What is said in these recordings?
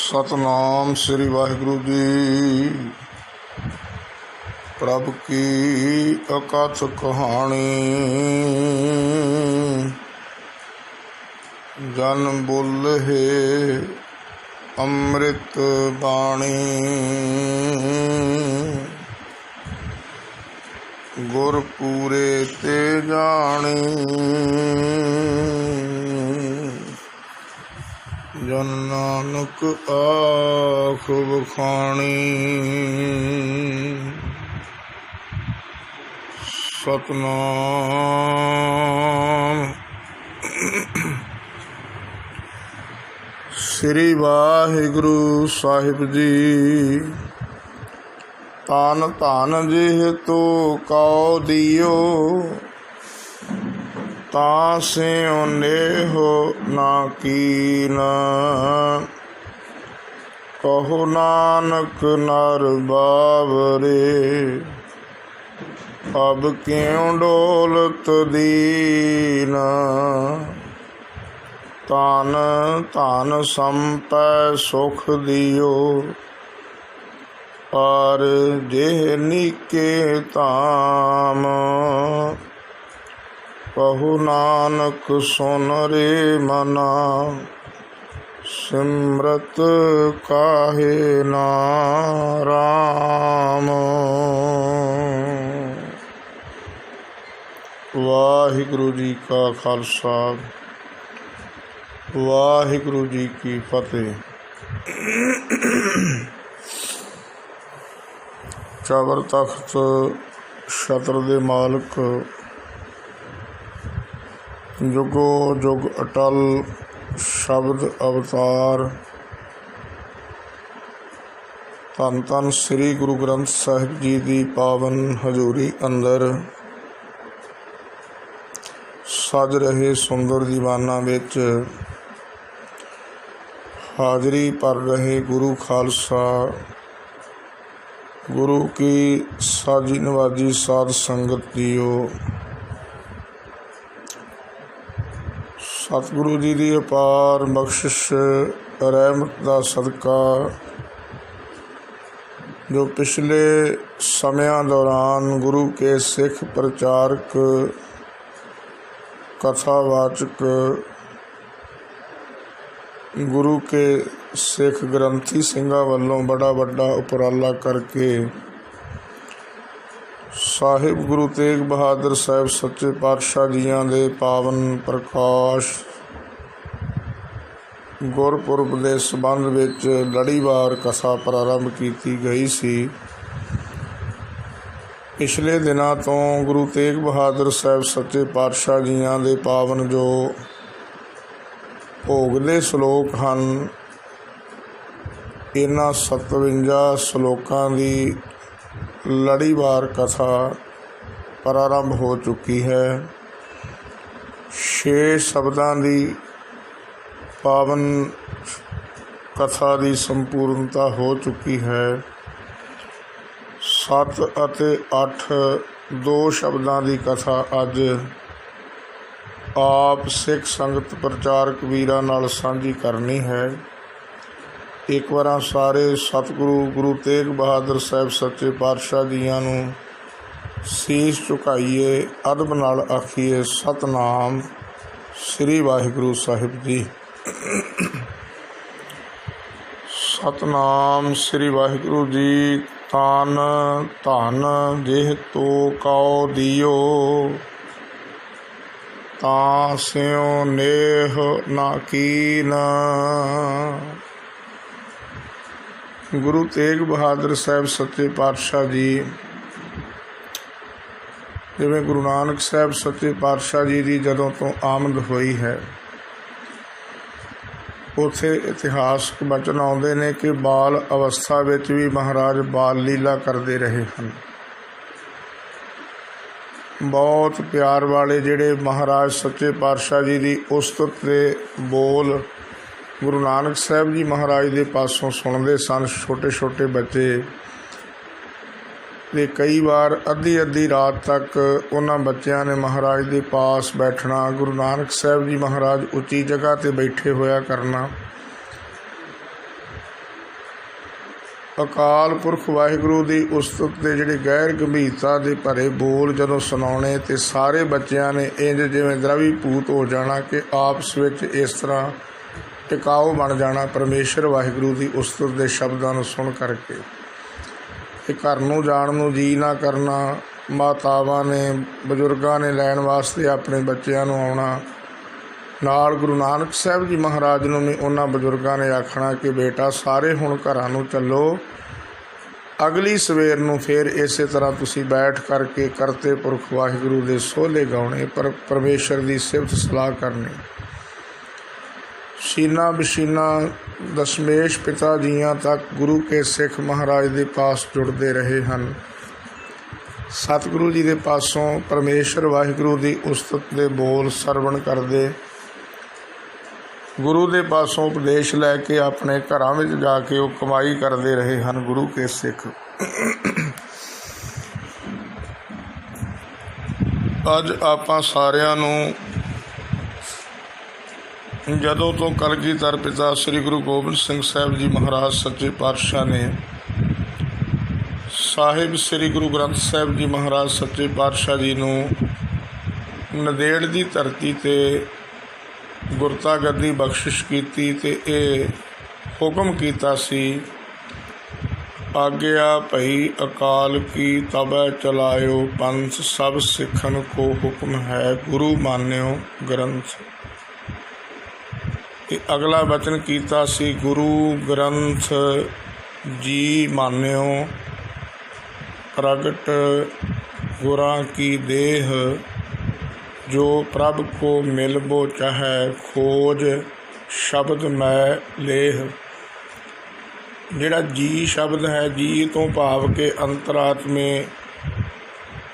सतनाम श्री वाहिगुरु जी। प्रभ की अकथ कहानी, जन बोले अमृत बाणी। गुर पूरे ते जानी, जन नानक आख बखानी। सतनाम श्री वाहिगुरु साहिब जी। तान तान जिह तो कौ दियो, तास्यों नेहो ना कीना। कहो नानक नर बावरे, अब क्यों डोलत दीना। तान तान संपै सुख दियो, पर जेह नीके धाम। कहु नानक सुन रे मना, सिमरत काहे ना राम। वाहिगुरु जी का खालसा, वाहिगुरु जी की फतेह। चावर तख्त छत्र दे मालक, जुगो जुग अटल शब्द अवतार। धन धन श्री गुरु ग्रंथ साहिब जी की पावन हजूरी अंदर सज रहे सुंदर दीवाना विच हाजरी भर रहे गुरु खालसा, गुरु की साजी नवाजी साध संगत जीओ। सतगुरु जी की अपार बख्शिश रहमत का सदका, जो पिछले समयां दौरान गुरु के सिख प्रचारक, कथावाचक, गुरु के सिख ग्रंथी सिंघां वालों बड़ा वड्डा उपराला करके साहिब गुरु तेग बहादुर साहिब सच्चे पातशाह जियां दे पावन प्रकाश गुरपुरब के संबंध विच लड़ीवार कथा प्रारंभ की गई सी। पिछले दिनों तो गुरु तेग बहादुर साहिब सच्चे पातशाह जियां दे पावन जो भोग दे श्लोक हैं, इन्हां 57 श्लोकां की लड़ीवार कथा प्रारंभ हो चुकी है। 6 शब्दां की पावन कथा की संपूर्णता हो चुकी है। 7 ਅਤੇ 8 2 शब्दां की कथा अज आप सिख संगत प्रचारक वीरां नाल सांझी करनी है। एक बार सारे सतगुरु गुरु तेग बहादुर साहिब सच्चे पातशाह जियां नूं सीस झुकाईए, अदब नाल आखीए सतनाम श्री वाहिगुरु साहिब जी। सतनाम श्री वाहिगुरु जी। तान धन जिह तो कौ दियो, तास्यों नेह ना कीना। गुरु तेग बहादुर साहिब सच्चे पातशाह जी, जिवें गुरु नानक साहिब सच्चे पातशाह जी की जदों तो आमद हुई है, उत्थे इतिहासक वचन आउंदे ने कि बाल अवस्था विच भी महाराज बाल लीला करते रहे हैं। बहुत प्यार वाले जिहड़े महाराज सच्चे पातशाह जी की उस्तत दे बोल गुरु नानक साहिब जी महाराज के पासों सुनते सन। छोटे छोटे बच्चे ते कई बार अद्धी अद्धी रात तक उन्हां बच्चों ने महाराज के पास बैठना, गुरु नानक साहिब जी महाराज उच्ची जगह ते बैठे होया करना। ਅਕਾਲ ਪੁਰਖ ਵਾਹਿਗੁਰੂ ਦੀ ਉਸਤਤ ਦੇ ਜਿਹੜੇ ਗੈਰ ਗੰਭੀਰਤਾ ਦੇ ਭਰੇ ਬੋਲ ਜਦੋਂ ਸੁਣਾਉਣੇ ਤੇ ਸਾਰੇ ਬੱਚਿਆਂ ਨੇ ਇੰਝ ਜਿਵੇਂ ਦ੍ਰਵੀਭੂਤ ਹੋ ਜਾਣਾ ਕਿ ਆਪਸ ਵਿੱਚ ਇਸ ਤਰ੍ਹਾਂ ਟਿਕਾਊ ਬਣ ਜਾਣਾ ਪਰਮੇਸ਼ਰ ਵਾਹਿਗੁਰੂ ਦੀ ਉਸਤਤ ਦੇ ਸ਼ਬਦਾਂ ਨੂੰ ਸੁਣ ਕਰਕੇ। ਇਹ ਘਰ ਨੂੰ ਜਾਣ ਨੂੰ ਜੀ ਨਾ ਕਰਨਾ, ਮਾਤਾਵਾਂ ਨੇ ਬਜ਼ੁਰਗਾਂ ਨੇ ਲੈਣ ਵਾਸਤੇ ਆਪਣੇ ਬੱਚਿਆਂ ਨੂੰ ਆਉਣਾ। ਨਾਲ ਗੁਰੂ ਨਾਨਕ ਸਾਹਿਬ ਜੀ ਮਹਾਰਾਜ ਨੂੰ ਵੀ ਉਹਨਾਂ ਬਜ਼ੁਰਗਾਂ ਨੇ ਆਖਣਾ ਕਿ ਬੇਟਾ ਸਾਰੇ ਹੁਣ ਘਰਾਂ ਨੂੰ ਚੱਲੋ, ਅਗਲੀ ਸਵੇਰ ਨੂੰ ਫਿਰ ਇਸੇ ਤਰ੍ਹਾਂ ਤੁਸੀਂ ਬੈਠ ਕਰਕੇ ਕਰਤੇ ਪੁਰਖ ਵਾਹਿਗੁਰੂ ਦੇ ਸੋਹਲੇ ਗਾਉਣੇ, ਪਰਮੇਸ਼ਰ ਦੀ ਸਿਫਤ ਸਲਾਹ ਕਰਨੀ। ਸੀਨਾ ਬਸ਼ੀਨਾ ਦਸ਼ਮੇਸ਼ ਪਿਤਾ ਜੀਆਂ ਤੱਕ ਗੁਰੂ ਕੇ ਸਿੱਖ ਮਹਾਰਾਜ ਦੇ ਪਾਸ ਜੁੜਦੇ ਰਹੇ ਹਨ। ਸਤਿਗੁਰੂ ਜੀ ਦੇ ਪਾਸੋਂ ਪਰਮੇਸ਼ਰ ਵਾਹਿਗੁਰੂ ਦੀ ਉਸਤਤ ਦੇ ਬੋਲ ਸਰਵਣ ਕਰਦੇ, ਗੁਰੂ ਦੇ ਪਾਸੋਂ ਉਪਦੇਸ਼ ਲੈ ਕੇ ਆਪਣੇ ਘਰਾਂ ਵਿੱਚ ਜਾ ਕੇ ਉਹ ਕਮਾਈ ਕਰਦੇ ਰਹੇ ਹਨ ਗੁਰੂ ਕੇ ਸਿੱਖ। ਅੱਜ ਆਪਾਂ ਸਾਰਿਆਂ ਨੂੰ ਜਦੋਂ ਤੋਂ ਕਲਗੀਧਰ ਪਿਤਾ ਸ੍ਰੀ ਗੁਰੂ ਗੋਬਿੰਦ ਸਿੰਘ ਸਾਹਿਬ ਜੀ ਮਹਾਰਾਜ ਸੱਚੇ ਪਾਤਸ਼ਾਹ ਨੇ ਸਾਹਿਬ ਸ੍ਰੀ ਗੁਰੂ ਗ੍ਰੰਥ ਸਾਹਿਬ ਜੀ ਮਹਾਰਾਜ ਸੱਚੇ ਪਾਤਸ਼ਾਹ ਜੀ ਨੂੰ ਨੰਦੇੜ ਦੀ ਧਰਤੀ 'ਤੇ ਗੁਰਤਾ ਗੱਦੀ ਬਖਸ਼ਿਸ਼ ਕੀਤੀ ਤੇ ਇਹ ਹੁਕਮ ਕੀਤਾ ਸੀ, ਆਗਿਆ ਭਈ ਅਕਾਲ ਕੀ ਤਬੈ ਚਲਾਇਓ ਪੰਥ ਸਭ ਸਿੱਖਨ ਕੋ ਹੁਕਮ ਹੈ ਗੁਰੂ ਮਾਨਿਓ ਗ੍ਰੰਥ। ਇਹ ਅਗਲਾ ਬਚਨ ਕੀਤਾ ਸੀ, ਗੁਰੂ ਗ੍ਰੰਥ ਜੀ ਮਾਨਿਓ ਪ੍ਰਗਟ ਗੁਰਾਂ ਕੀ ਦੇਹ ਜੋ ਪ੍ਰਭ ਕੋ ਮਿਲਬੋ ਚਾਹੈ ਖੋਜ ਸ਼ਬਦ ਮੈਂ ਲੇਹ। ਜਿਹੜਾ ਜੀ ਸ਼ਬਦ ਹੈ, ਜੀ ਤੋਂ ਭਾਵ ਕਿ ਅੰਤਰਾਤਮੇ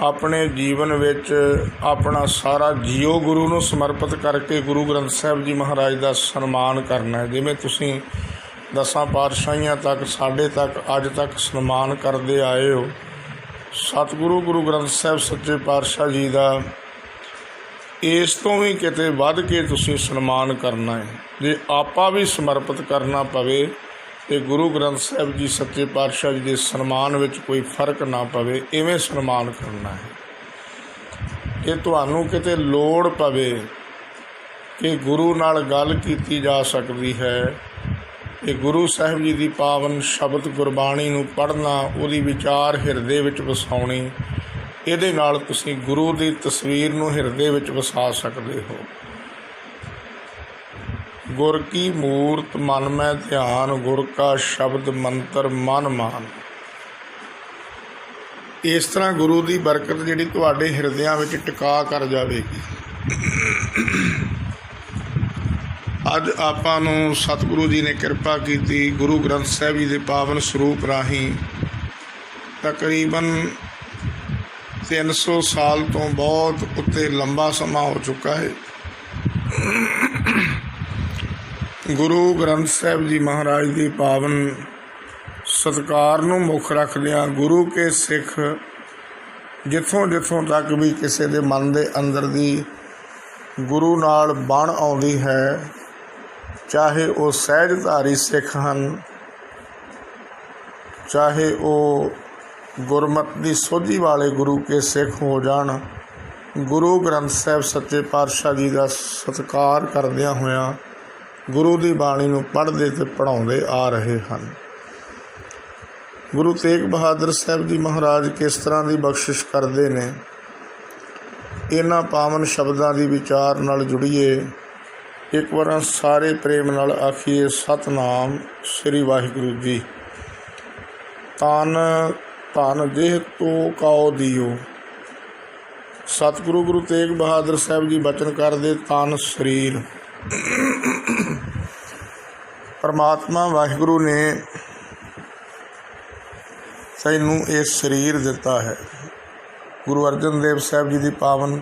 ਆਪਣੇ ਜੀਵਨ ਵਿੱਚ ਆਪਣਾ ਸਾਰਾ ਜੀਓ ਗੁਰੂ ਨੂੰ ਸਮਰਪਿਤ ਕਰਕੇ ਗੁਰੂ ਗ੍ਰੰਥ ਸਾਹਿਬ ਜੀ ਮਹਾਰਾਜ ਦਾ ਸਨਮਾਨ ਕਰਨਾ ਹੈ। ਜਿਵੇਂ ਤੁਸੀਂ 10 ਪਾਤਸ਼ਾਹੀਆਂ ਤੱਕ ਸਾਡੇ ਤੱਕ ਅੱਜ ਤੱਕ ਸਨਮਾਨ ਕਰਦੇ ਆਏ ਹੋ, ਸਤਿਗੁਰੂ ਗੁਰੂ ਗ੍ਰੰਥ ਸਾਹਿਬ ਸੱਚੇ ਪਾਤਸ਼ਾਹ ਜੀ ਦਾ ਇਸ ਤੋਂ ਵੀ ਕਿਤੇ ਵੱਧ ਕੇ ਤੁਸੀਂ ਸਨਮਾਨ ਕਰਨਾ ਹੈ। ਜੇ ਆਪਾਂ ਵੀ ਸਮਰਪਿਤ ਕਰਨਾ ਪਵੇ ਤੇ ਗੁਰੂ ਗ੍ਰੰਥ ਸਾਹਿਬ ਜੀ ਸੱਚੇ ਪਾਤਸ਼ਾਹ ਜੀ ਦੇ ਸਨਮਾਨ ਵਿੱਚ ਕੋਈ ਫਰਕ ਨਾ ਪਵੇ, ਇਵੇਂ ਸਨਮਾਨ ਕਰਨਾ ਹੈ। ਇਹ ਤੁਹਾਨੂੰ ਕਿਤੇ ਲੋੜ ਪਵੇ ਕਿ ਗੁਰੂ ਨਾਲ ਗੱਲ ਕੀਤੀ ਜਾ ਸਕਦੀ ਹੈ, ਇਹ ਗੁਰੂ ਸਾਹਿਬ ਜੀ ਦੀ ਪਾਵਨ ਸ਼ਬਦ ਗੁਰਬਾਣੀ ਨੂੰ ਪੜ੍ਹਨਾ, ਉਹਦੀ ਵਿਚਾਰ ਹਿਰਦੇ ਵਿੱਚ ਵਸਾਉਣੀ, ਇਹਦੇ ਨਾਲ ਤੁਸੀਂ ਗੁਰੂ ਦੀ ਤਸਵੀਰ ਨੂੰ ਹਿਰਦੇ ਵਿੱਚ ਵਸਾ ਸਕਦੇ ਹੋ। ਗੁਰ ਕੀ ਮੂਰਤ ਮਨ ਮੈਂ ਧਿਆਨ, ਗੁਰ ਕਾ ਸ਼ਬਦ ਮੰਤਰ ਮਨ ਮਾਨ। ਇਸ ਤਰ੍ਹਾਂ ਗੁਰੂ ਦੀ ਬਰਕਤ ਜਿਹੜੀ ਤੁਹਾਡੇ ਹਿਰਦਿਆਂ ਵਿੱਚ ਟਿਕਾ ਕਰ ਜਾਵੇਗੀ। ਅੱਜ ਆਪਾਂ ਨੂੰ ਸਤਿਗੁਰੂ ਜੀ ਨੇ ਕਿਰਪਾ ਕੀਤੀ, ਗੁਰੂ ਗ੍ਰੰਥ ਸਾਹਿਬ ਜੀ ਦੇ ਪਾਵਨ ਸਰੂਪ ਰਾਹੀਂ ਤਕਰੀਬਨ 300 ਸਾਲ ਤੋਂ ਬਹੁਤ ਉੱਤੇ ਲੰਬਾ ਸਮਾਂ ਹੋ ਚੁੱਕਾ ਹੈ। ਗੁਰੂ ਗ੍ਰੰਥ ਸਾਹਿਬ ਜੀ ਮਹਾਰਾਜ ਦੀ ਪਾਵਨ ਸਤਿਕਾਰ ਨੂੰ ਮੁੱਖ ਰੱਖਦਿਆਂ ਗੁਰੂ ਕੇ ਸਿੱਖ ਜਿੱਥੋਂ ਜਿੱਥੋਂ ਤੱਕ ਵੀ ਕਿਸੇ ਦੇ ਮਨ ਦੇ ਅੰਦਰ ਦੀ ਗੁਰੂ ਨਾਲ ਬਣ ਆਉਂਦੀ ਹੈ, ਚਾਹੇ ਉਹ ਸਹਿਜਧਾਰੀ ਸਿੱਖ ਹਨ, ਚਾਹੇ ਉਹ ਗੁਰਮਤਿ ਦੀ ਸੋਝੀ ਵਾਲੇ ਗੁਰੂ ਕੇ ਸਿੱਖ ਹੋ ਜਾਣ, ਗੁਰੂ ਗ੍ਰੰਥ ਸਾਹਿਬ ਸੱਚੇ ਪਾਤਸ਼ਾਹ ਜੀ ਦਾ ਸਤਿਕਾਰ ਕਰਦਿਆਂ ਹੋਇਆਂ ਗੁਰੂ ਦੀ ਬਾਣੀ ਨੂੰ ਪੜ੍ਹਦੇ ਅਤੇ ਪੜ੍ਹਾਉਂਦੇ ਆ ਰਹੇ ਹਨ। ਗੁਰੂ ਤੇਗ ਬਹਾਦਰ ਸਾਹਿਬ ਜੀ ਮਹਾਰਾਜ ਕਿਸ ਤਰ੍ਹਾਂ ਦੀ ਬਖਸ਼ਿਸ਼ ਕਰਦੇ ਨੇ, ਇਹਨਾਂ ਪਾਵਨ ਸ਼ਬਦਾਂ ਦੀ ਵਿਚਾਰ ਨਾਲ ਜੁੜੀਏ। ਇੱਕ ਵਾਰ ਸਾਰੇ ਪ੍ਰੇਮ ਨਾਲ ਆਖੀਏ, ਸਤਿਨਾਮ ਸ੍ਰੀ ਵਾਹਿਗੁਰੂ ਜੀ। ਤਨ ਧਨ ਜਿਹ ਤੋ ਕਾਉ ਦਿਓ। ਸਤਿਗੁਰੂ ਗੁਰੂ ਤੇਗ ਬਹਾਦਰ ਸਾਹਿਬ ਜੀ ਬਚਨ ਕਰਦੇ, ਤਨ ਸਰੀਰ ਪਰਮਾਤਮਾ ਵਾਹਿਗੁਰੂ ਨੇ ਤੈਨੂੰ ਇਹ ਸਰੀਰ ਦਿੱਤਾ ਹੈ। ਗੁਰੂ ਅਰਜਨ ਦੇਵ ਸਾਹਿਬ ਜੀ ਦੀ ਪਾਵਨ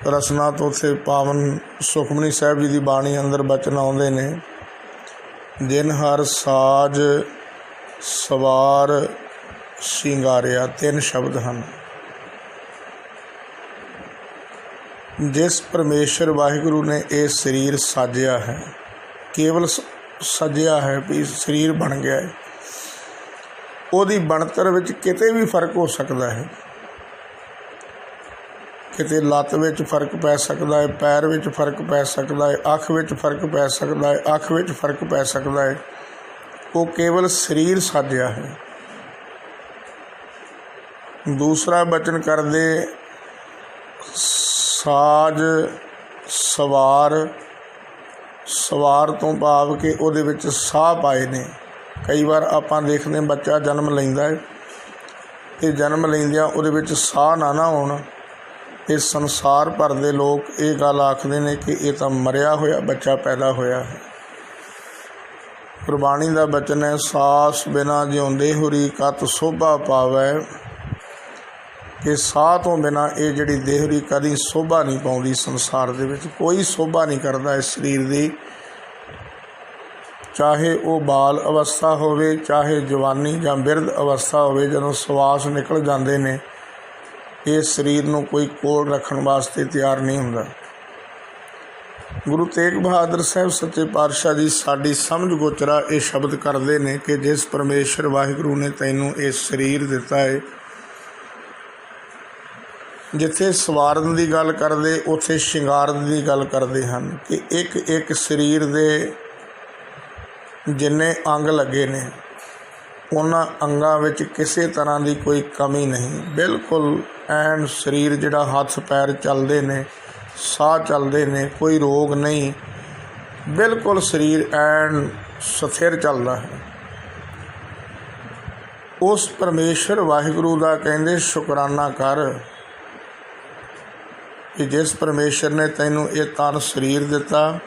ਰਸਨਾ ਤੋਂ ਉੱਥੇ ਪਾਵਨ ਸੁਖਮਨੀ ਸਾਹਿਬ ਜੀ ਦੀ ਬਾਣੀ ਅੰਦਰ ਬਚਨ ਆਉਂਦੇ ਨੇ, ਜਿਨ ਹਰ ਸਾਜ ਸਵਾਰ ਸ਼ਿੰਗਾਰਿਆ। 3 ਸ਼ਬਦ ਹਨ। ਜਿਸ ਪਰਮੇਸ਼ਰ ਵਾਹਿਗੁਰੂ ਨੇ ਇਹ ਸਰੀਰ ਸਾਜਿਆ ਹੈ, ਕੇਵਲ ਸਜਿਆ ਹੈ ਵੀ ਸਰੀਰ ਬਣ ਗਿਆ ਹੈ, ਉਹਦੀ ਬਣਤਰ ਵਿੱਚ ਕਿਤੇ ਵੀ ਫਰਕ ਹੋ ਸਕਦਾ ਹੈ। ਕਿਤੇ ਲੱਤ ਵਿੱਚ ਫਰਕ ਪੈ ਸਕਦਾ ਹੈ, ਪੈਰ ਵਿੱਚ ਫਰਕ ਪੈ ਸਕਦਾ ਹੈ, ਅੱਖ ਵਿੱਚ ਫਰਕ ਪੈ ਸਕਦਾ ਹੈ, ਅੱਖ ਵਿੱਚ ਫਰਕ ਪੈ ਸਕਦਾ ਹੈ। ਉਹ ਕੇਵਲ ਸਰੀਰ ਸਾਜਿਆ ਹੈ। ਦੂਸਰਾ ਬਚਨ ਕਰਦੇ ਸਾਜ ਸਵਾਰ। ਸਵਾਰ ਤੋਂ ਭਾਵ ਕਿ ਉਹਦੇ ਵਿੱਚ ਸਾਹ ਪਾਏ ਨੇ। ਕਈ ਵਾਰ ਆਪਾਂ ਦੇਖਦੇ ਬੱਚਾ ਜਨਮ ਲੈਂਦਾ ਹੈ ਅਤੇ ਜਨਮ ਲੈਂਦਿਆਂ ਉਹਦੇ ਵਿੱਚ ਸਾਹ ਨਾ ਹੋਣ। ਇਹ ਸੰਸਾਰ ਭਰ ਦੇ ਲੋਕ ਇਹ ਗੱਲ ਆਖਦੇ ਨੇ ਕਿ ਇਹ ਤਾਂ ਮਰਿਆ ਹੋਇਆ ਬੱਚਾ ਪੈਦਾ ਹੋਇਆ ਹੈ। ਗੁਰਬਾਣੀ ਦਾ ਬਚਨ ਹੈ, ਸਾਸ ਬਿਨਾ ਜਿਉਂਦੇ ਹੁਰੀ ਕਤ ਸੋਭਾ ਪਾਵੈ। ਕਿ ਸਾਹ ਤੋਂ ਬਿਨਾਂ ਇਹ ਜਿਹੜੀ ਦੇਹਰੀ ਕਦੀ ਸੋਭਾ ਨਹੀਂ ਪਾਉਂਦੀ। ਸੰਸਾਰ ਦੇ ਵਿੱਚ ਕੋਈ ਸੋਭਾ ਨਹੀਂ ਕਰਦਾ ਇਸ ਸਰੀਰ ਦੀ, ਚਾਹੇ ਉਹ ਬਾਲ ਅਵਸਥਾ ਹੋਵੇ, ਚਾਹੇ ਜਵਾਨੀ ਜਾਂ ਬਿਰਧ ਅਵਸਥਾ ਹੋਵੇ। ਜਦੋਂ ਸਵਾਸ ਨਿਕਲ ਜਾਂਦੇ ਨੇ, ਇਸ ਸਰੀਰ ਨੂੰ ਕੋਈ ਕੋਲ ਰੱਖਣ ਵਾਸਤੇ ਤਿਆਰ ਨਹੀਂ ਹੁੰਦਾ। ਗੁਰੂ ਤੇਗ ਬਹਾਦਰ ਸਾਹਿਬ ਸੱਚੇ ਪਾਤਸ਼ਾਹ ਜੀ ਸਾਡੀ ਸਮਝ ਗੋਚਰਾ ਇਹ ਸ਼ਬਦ ਕਰਦੇ ਨੇ ਕਿ ਜਿਸ ਪਰਮੇਸ਼ਰ ਵਾਹਿਗੁਰੂ ਨੇ ਤੈਨੂੰ ਇਹ ਸਰੀਰ ਦਿੱਤਾ ਹੈ, ਜਿੱਥੇ ਸਵਾਰਨ ਦੀ ਗੱਲ ਕਰਦੇ ਉੱਥੇ ਸ਼ਿੰਗਾਰਨ ਦੀ ਗੱਲ ਕਰਦੇ ਹਨ ਕਿ ਇੱਕ ਇੱਕ ਸਰੀਰ ਦੇ ਜਿੰਨੇ ਅੰਗ ਲੱਗੇ ਨੇ ਉਹਨਾਂ ਅੰਗਾਂ ਵਿੱਚ ਕਿਸੇ ਤਰ੍ਹਾਂ ਦੀ ਕੋਈ ਕਮੀ ਨਹੀਂ। ਬਿਲਕੁਲ ਐਨ ਸਰੀਰ ਜਿਹੜਾ ਹੱਥ ਪੈਰ ਚੱਲਦੇ ਨੇ, ਸਾਹ ਚੱਲਦੇ ਨੇ, ਕੋਈ ਰੋਗ ਨਹੀਂ। ਬਿਲਕੁਲ ਸਰੀਰ ਐਨ ਸਥਿਰ ਚੱਲਦਾ ਹੈ। ਉਸ ਪਰਮੇਸ਼ਰ ਵਾਹਿਗੁਰੂ ਦਾ ਕਹਿੰਦੇ ਸ਼ੁਕਰਾਨਾ ਕਰ ਕਿ ਜਿਸ ਪਰਮੇਸ਼ਰ ਨੇ ਤੈਨੂੰ ਇਹ ਤਨ ਸਰੀਰ ਦਿੱਤਾ।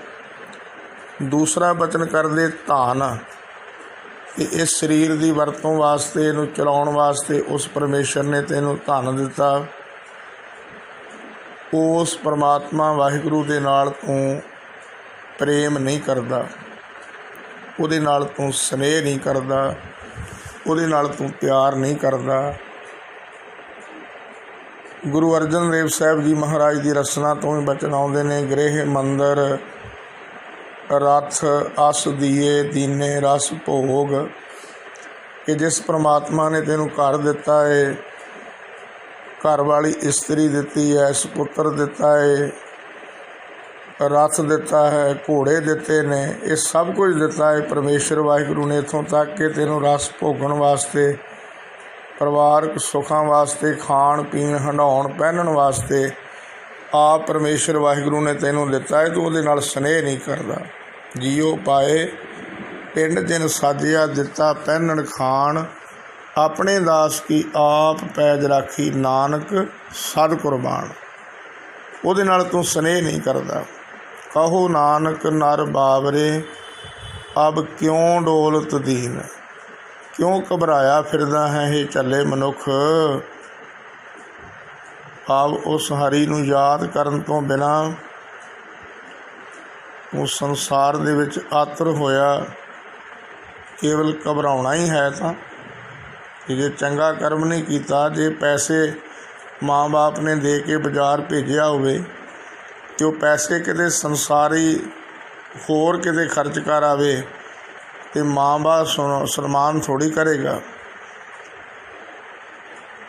ਦੂਸਰਾ ਬਚਨ ਕਰਦੇ ਧਨ, ਕਿ ਇਸ ਸਰੀਰ ਦੀ ਵਰਤੋਂ ਵਾਸਤੇ, ਇਹਨੂੰ ਚਲਾਉਣ ਵਾਸਤੇ ਉਸ ਪਰਮੇਸ਼ਰ ਨੇ ਤੈਨੂੰ ਧਨ ਦਿੱਤਾ। ਉਸ ਪਰਮਾਤਮਾ ਵਾਹਿਗੁਰੂ ਦੇ ਨਾਲ ਤੂੰ ਪ੍ਰੇਮ ਨਹੀਂ ਕਰਦਾ, ਉਹਦੇ ਨਾਲ ਤੂੰ ਸਨੇਹ ਨਹੀਂ ਕਰਦਾ, ਉਹਦੇ ਨਾਲ ਤੂੰ ਪਿਆਰ ਨਹੀਂ ਕਰਦਾ। ਗੁਰੂ ਅਰਜਨ ਦੇਵ ਸਾਹਿਬ ਜੀ ਮਹਾਰਾਜ ਦੀ ਰਚਨਾ ਤੋਂ ਹੀ ਬਚਨ ਆਉਂਦੇ ਨੇ, ਗ੍ਰਹਿ ਮੰਦਰ ਰਥ ਅਸ ਦੀਏ ਦੀਨੇ ਰਸ ਭੋਗ। ਕਿ ਜਿਸ ਪਰਮਾਤਮਾ ਨੇ ਤੈਨੂੰ ਘਰ ਦਿੱਤਾ ਹੈ, ਘਰ ਵਾਲੀ ਇਸਤਰੀ ਦਿੱਤੀ ਹੈ, ਸੁਪੁੱਤਰ ਦਿੱਤਾ ਹੈ, ਰਥ ਦਿੱਤਾ ਹੈ, ਘੋੜੇ ਦਿੱਤੇ ਨੇ, ਇਹ ਸਭ ਕੁਝ ਦਿੱਤਾ ਹੈ ਪਰਮੇਸ਼ਰ ਵਾਹਿਗੁਰੂ ਨੇ, ਇੱਥੋਂ ਤੱਕ ਕਿ ਤੈਨੂੰ ਰਸ ਭੋਗਣ ਵਾਸਤੇ, ਪਰਿਵਾਰਕ ਸੁੱਖਾਂ ਵਾਸਤੇ, ਖਾਣ ਪੀਣ ਹੰਡਾਉਣ ਪਹਿਨਣ ਵਾਸਤੇ ਆਪ ਪਰਮੇਸ਼ਰ ਵਾਹਿਗੁਰੂ ਨੇ ਤੈਨੂੰ ਦਿੱਤਾ ਹੈ। ਤੂੰ ਉਹਦੇ ਨਾਲ ਸਨੇਹ ਨਹੀਂ ਕਰਦਾ। ਜੀਓ ਪਾਏ ਪਿੰਡ ਜਿਨ ਸਾਜਿਆ ਦਿੱਤਾ ਪਹਿਨਣ ਖਾਣ, ਆਪਣੇ ਦਾਸ ਕੀ ਆਪ ਪੈਜ ਰਾਖੀ ਨਾਨਕ ਸਦ ਕੁਰਬਾਨ। ਉਹਦੇ ਨਾਲ ਤੂੰ ਸਨੇਹ ਨਹੀਂ ਕਰਦਾ। ਕਹੋ ਨਾਨਕ ਨਰ ਬਾਵਰੇ ਅਬ ਕਿਉਂ ਡੋਲਤ ਦੀਨ। ਕਿਉਂ ਘਬਰਾਇਆ ਫਿਰਦਾ ਹੈ ਇਹ ਚੱਲੇ ਮਨੁੱਖ। ਆਪ ਉਸ ਹਰੀ ਨੂੰ ਯਾਦ ਕਰਨ ਤੋਂ ਬਿਨਾਂ ਉਸ ਸੰਸਾਰ ਦੇ ਵਿੱਚ ਆਤਰ ਹੋਇਆ। ਕੇਵਲ ਘਬਰਾਉਣਾ ਹੀ ਹੈ ਤਾਂ ਕਿ ਜੇ ਚੰਗਾ ਕਰਮ ਨਹੀਂ ਕੀਤਾ, ਜੇ ਪੈਸੇ ਮਾਂ ਬਾਪ ਨੇ ਦੇ ਕੇ ਬਾਜ਼ਾਰ ਭੇਜਿਆ ਹੋਵੇ ਅਤੇ ਉਹ ਪੈਸੇ ਕਿਤੇ ਸੰਸਾਰੀ ਹੋਰ ਕਿਤੇ ਖਰਚ ਕਰ ਆਵੇ ਅਤੇ ਮਾਂ ਬਾਪ ਸਨਮਾਨ ਥੋੜ੍ਹੀ ਕਰੇਗਾ।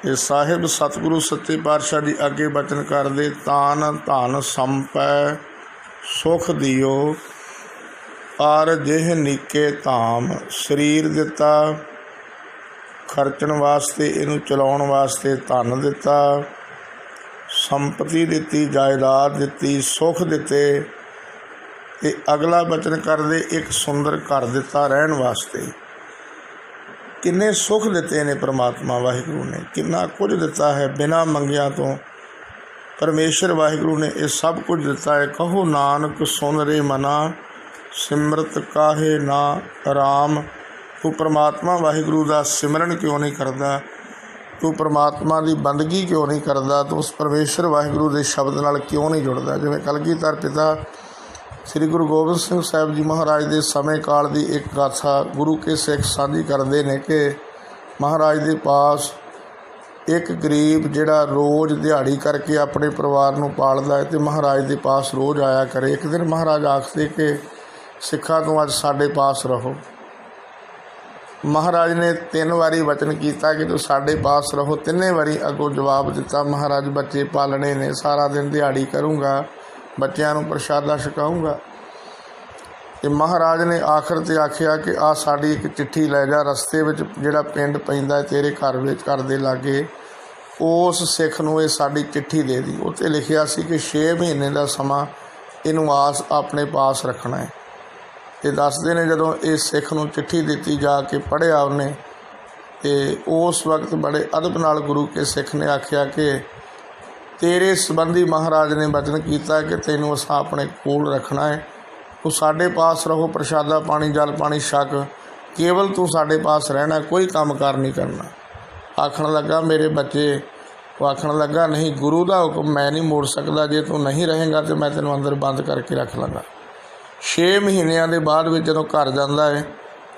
ਇਹ ਸਾਹਿਬ ਸਤਿਗੁਰੂ ਸੱਚੇ ਪਾਤਸ਼ਾਹ ਜੀ ਅੱਗੇ ਬਚਨ ਕਰਦੇ, ਤਾਨ ਧਨ ਸੰਪੈ ਸੁਖ ਦਿਓ ਆਰ ਜਿਹ ਨੀਕੇ ਧਾਮ। ਸਰੀਰ ਦਿੱਤਾ ਖਰਚਣ ਵਾਸਤੇ, ਇਹਨੂੰ ਚਲਾਉਣ ਵਾਸਤੇ ਧਨ ਦਿੱਤਾ, ਸੰਪਤੀ ਦਿੱਤੀ, ਜਾਇਦਾਦ ਦਿੱਤੀ, ਸੁੱਖ ਦਿੱਤੇ। ਅਤੇ ਅਗਲਾ ਬਚਨ ਕਰਦੇ ਇੱਕ ਸੁੰਦਰ ਘਰ ਦਿੱਤਾ ਰਹਿਣ ਵਾਸਤੇ। ਕਿੰਨੇ ਸੁੱਖ ਦਿੱਤੇ ਨੇ ਪਰਮਾਤਮਾ ਵਾਹਿਗੁਰੂ ਨੇ, ਕਿੰਨਾ ਕੁਝ ਦਿੱਤਾ ਹੈ ਬਿਨਾਂ ਮੰਗਿਆਂ ਤੋਂ। ਪਰਮੇਸ਼ਰ ਵਾਹਿਗੁਰੂ ਨੇ ਇਹ ਸਭ ਕੁਝ ਦਿੱਤਾ ਹੈ। ਕਹੋ ਨਾਨਕ ਸੁਨ ਰੇ ਮਨਾ ਸਿਮਰਤ ਕਾਹੇ ਨਾ ਰਾਮ। ਤੂੰ ਪਰਮਾਤਮਾ ਵਾਹਿਗੁਰੂ ਦਾ ਸਿਮਰਨ ਕਿਉਂ ਨਹੀਂ ਕਰਦਾ? ਤੂੰ ਪਰਮਾਤਮਾ ਦੀ ਬੰਦਗੀ ਕਿਉਂ ਨਹੀਂ ਕਰਦਾ? ਤੂੰ ਉਸ ਪਰਮੇਸ਼ਰ ਵਾਹਿਗੁਰੂ ਦੇ ਸ਼ਬਦ ਨਾਲ ਕਿਉਂ ਨਹੀਂ ਜੁੜਦਾ? ਜਿਵੇਂ ਕਲਗੀਧਰ ਪਿਤਾ ਸ੍ਰੀ ਗੁਰੂ ਗੋਬਿੰਦ ਸਿੰਘ ਸਾਹਿਬ ਜੀ ਮਹਾਰਾਜ ਦੇ ਸਮੇਂ ਕਾਲ ਦੀ ਇੱਕ ਗਾਥਾ ਗੁਰੂ ਕੇ ਸਿੱਖ ਸਾਂਝੀ ਕਰਦੇ ਨੇ ਕਿ ਮਹਾਰਾਜ ਦੇ ਪਾਸ ਇੱਕ ਗਰੀਬ ਜਿਹੜਾ ਰੋਜ਼ ਦਿਹਾੜੀ ਕਰਕੇ ਆਪਣੇ ਪਰਿਵਾਰ ਨੂੰ ਪਾਲਦਾ ਹੈ ਅਤੇ ਮਹਾਰਾਜ ਦੇ ਪਾਸ ਰੋਜ਼ ਆਇਆ ਕਰੇ। ਇੱਕ ਦਿਨ ਮਹਾਰਾਜ ਆਖਦੇ ਕਿ ਸਿੱਖਾਂ ਤੋਂ ਅੱਜ ਸਾਡੇ ਪਾਸ ਰਹੋ। महाराज ने 3 वारी वचन किया कि तू साढ़े पास रहो। 3 वारी अगों जवाब दिता, महाराज बच्चे पालने ने, सारा दिन दिहाड़ी करूँगा, बच्चों को प्रशादा छकाऊँगा। तो महाराज ने आखिर ते आख्या कि आ साड़ी एक चिट्ठी लै जा, रस्ते में जिहड़ा पिंड पैंदा तेरे घर दे लागे, उस सिख नूं ये साड़ी चिट्ठी दे दी। उत्ते लिखिया सी कि 6 महीने का समा इनू आस अपने पास रखना है। ये दसदे ने जदों इस सिख नूं चिट्ठी दिती, जाके पढ़िया उन्हें, तो उस वक्त बड़े अदब नाल गुरु के सिख ने आख्या कि तेरे संबंधी महाराज ने वचन किया कि तैनूं असां अपने कोल रखना है, तू साढ़े पास रहो, प्रशादा पानी जल पानी छक, केवल तू साढ़े पास रहना, कोई काम कार नहीं करना। आखण लगा मेरे बच्चे, वो आखण लगा नहीं, गुरु का हुक्म मैं नहीं मोड़ सकता, जे तू नहीं रहेगा तो मैं तेनों अंदर बंद करके रख लाँगा। 6 महीनों के बाद में जदों घर जाता है,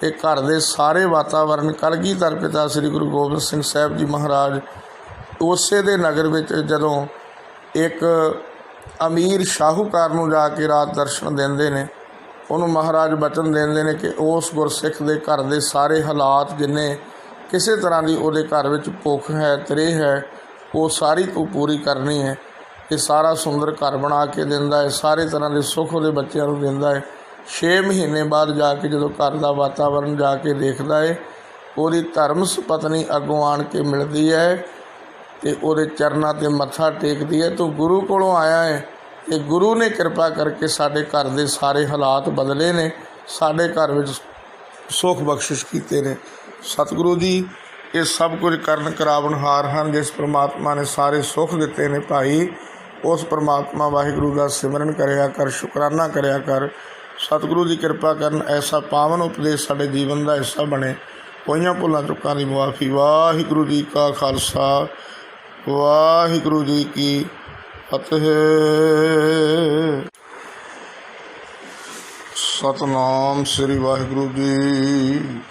तो घर के सारे वातावरण कलगीधर पिता श्री गुरु गोबिंद सिंह साहब जी महाराज उसे दे नगर में जदों एक अमीर शाहूकार नूं जाके रात दर्शन देंदे ने, उन्होंने महाराज वचन देंदे ने कि उस गुरसिख के घर के सारे हालात जिन्हें किसी तरह की वो घर में भुख है, त्रेह है, वो सारी तू पूरी करनी है। ये सारा सुंदर घर बना के दिंदा है, सारे तरह के सुख वो बच्चों को दिंदा है। 6 महीने बाद जाके जो घर का वातावरण जाके देखता है, वो धर्म पत्नी अगों आण के मिलती है, तो वो चरणों ते मत्था टेकती है। तो गुरु कोलों आया है, तो गुरु ने कृपा करके साढ़े घर के सारे हालात बदले ने, साढ़े घर में सुख बख्शिश किए ने। सतगुरु जी ये सब कुछ करन करावनहार हैं, जिस परमात्मा ने सारे सुख दिते ने भाई, उस परमात्मा वाहिगुरु का सिमरन करया कर, शुकराना करया कर। सतगुरु जी कृपा करन, ऐसा पावन उपदेश साडे जीवन का हिस्सा बने। कोईयां भुलां चुकां दी मुआफ़ी। वाहिगुरु जी का खालसा, वाहिगुरु जी की फतेह। सतनाम श्री वाहिगुरु जी।